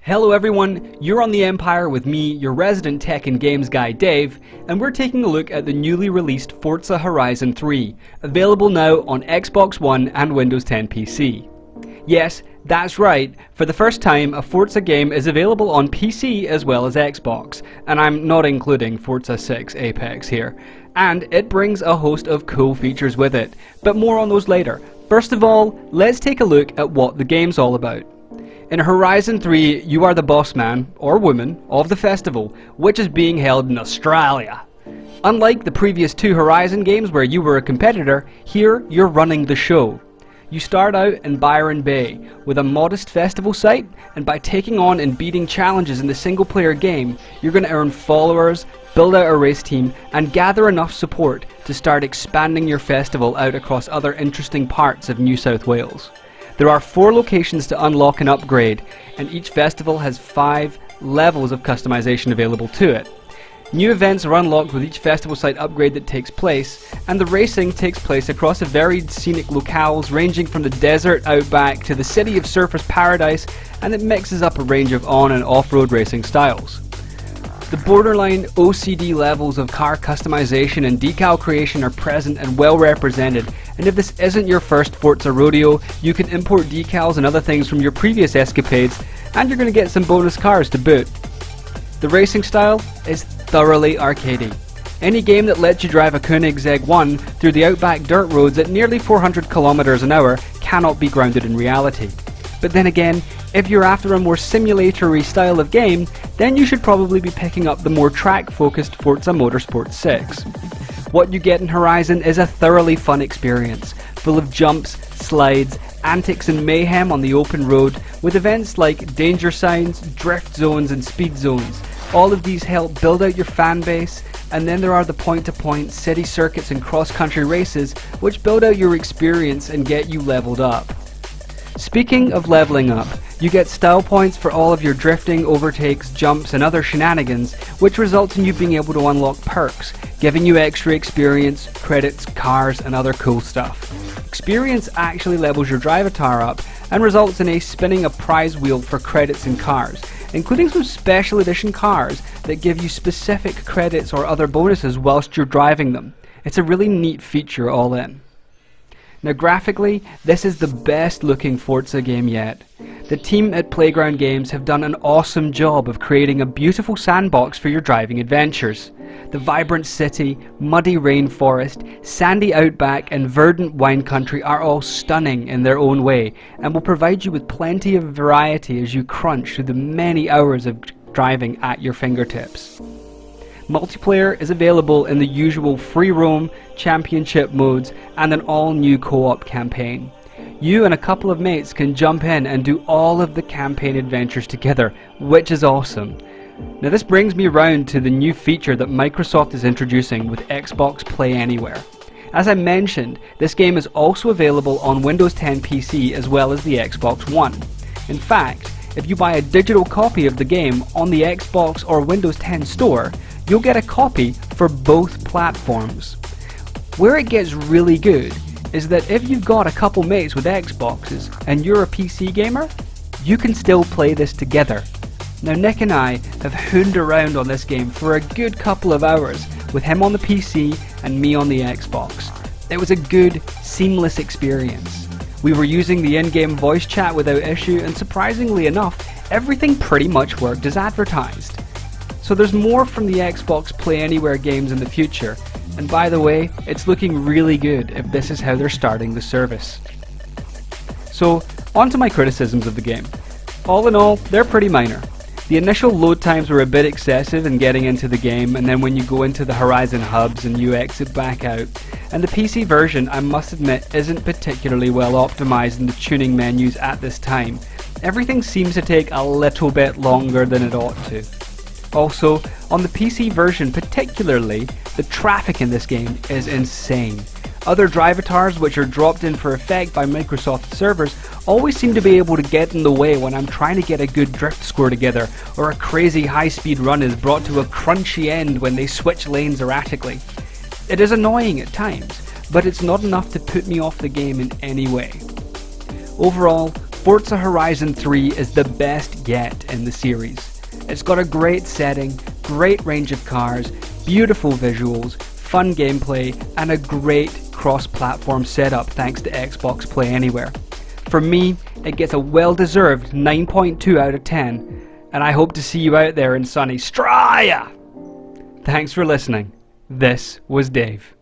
Hello everyone, you're on the Empire with me, your resident tech and games guy Dave, and we're taking a look at the newly released Forza Horizon 3, available now on Xbox One and Windows 10 PC. Yes, that's right, for the first time a Forza game is available on PC as well as Xbox, and I'm not including Forza 6 Apex here, and it brings a host of cool features with it, but more on those later. First of all, let's take a look at what the game's all about. In Horizon 3, you are the boss man, or woman, of the festival, which is being held in Australia. Unlike the previous two Horizon games where you were a competitor, here you're running the show. You start out in Byron Bay, with a modest festival site, and by taking on and beating challenges in the single player game, you're going to earn followers, build out a race team, and gather enough support to start expanding your festival out across other interesting parts of New South Wales. There are 4 locations to unlock and upgrade, and each festival has 5 levels of customization available to it. New events are unlocked with each festival site upgrade that takes place, and the racing takes place across a varied scenic locales ranging from the desert outback to the city of surfers paradise, and it mixes up a range of on and off-road racing styles. The borderline OCD levels of car customization and decal creation are present and well represented, and if this isn't your first Forza rodeo, you can import decals and other things from your previous escapades, and you're going to get some bonus cars to boot. The racing style is thoroughly arcadey. Any game that lets you drive a Koenigsegg 1 through the outback dirt roads at nearly 400 km an hour cannot be grounded in reality. But then again, if you're after a more simulatory style of game, then you should probably be picking up the more track-focused Forza Motorsport 6. What you get in Horizon is a thoroughly fun experience, full of jumps, slides, antics and mayhem on the open road, with events like danger signs, drift zones and speed zones. All of these help build out your fan base, and then there are the point-to-point city circuits and cross-country races, which build out your experience and get you leveled up. Speaking of leveling up, you get style points for all of your drifting, overtakes, jumps and other shenanigans, which results in you being able to unlock perks, giving you extra experience, credits, cars and other cool stuff. Experience actually levels your drivatar up and results in spinning a prize wheel for credits and cars, including some special edition cars that give you specific credits or other bonuses whilst you're driving them. It's a really neat feature all in. Now graphically, this is the best looking Forza game yet. The team at Playground Games have done an awesome job of creating a beautiful sandbox for your driving adventures. The vibrant city, muddy rainforest, sandy outback and verdant wine country are all stunning in their own way and will provide you with plenty of variety as you crunch through the many hours of driving at your fingertips. Multiplayer is available in the usual free roam, championship modes and an all-new co-op campaign. You and a couple of mates can jump in and do all of the campaign adventures together, which is awesome. Now this brings me around to the new feature that Microsoft is introducing with Xbox Play Anywhere. As I mentioned, this game is also available on Windows 10 PC as well as the Xbox One. In fact, if you buy a digital copy of the game on the Xbox or Windows 10 store, you'll get a copy for both platforms. Where it gets really good is that if you've got a couple mates with Xboxes and you're a PC gamer, you can still play this together. Now Nick and I have hooned around on this game for a good couple of hours, with him on the PC and me on the Xbox. It was a good, seamless experience. We were using the in-game voice chat without issue, and surprisingly enough, everything pretty much worked as advertised. So there's more from the Xbox Play Anywhere games in the future, and by the way, it's looking really good if this is how they're starting the service. So, on to my criticisms of the game. All in all, they're pretty minor. The initial load times were a bit excessive in getting into the game, and then when you go into the Horizon hubs and you exit back out. And the PC version, I must admit, isn't particularly well optimized in the tuning menus at this time. Everything seems to take a little bit longer than it ought to. Also, on the PC version particularly, the traffic in this game is insane. Other drivatars which are dropped in for effect by Microsoft servers always seem to be able to get in the way when I'm trying to get a good drift score together, or a crazy high-speed run is brought to a crunchy end when they switch lanes erratically. It is annoying at times, but it's not enough to put me off the game in any way. Overall, Forza Horizon 3 is the best yet in the series. It's got a great setting, great range of cars, beautiful visuals, fun gameplay, and a great cross-platform setup thanks to Xbox Play Anywhere. For me, it gets a well-deserved 9.2 out of 10, and I hope to see you out there in sunny Straya! Thanks for listening. This was Dave.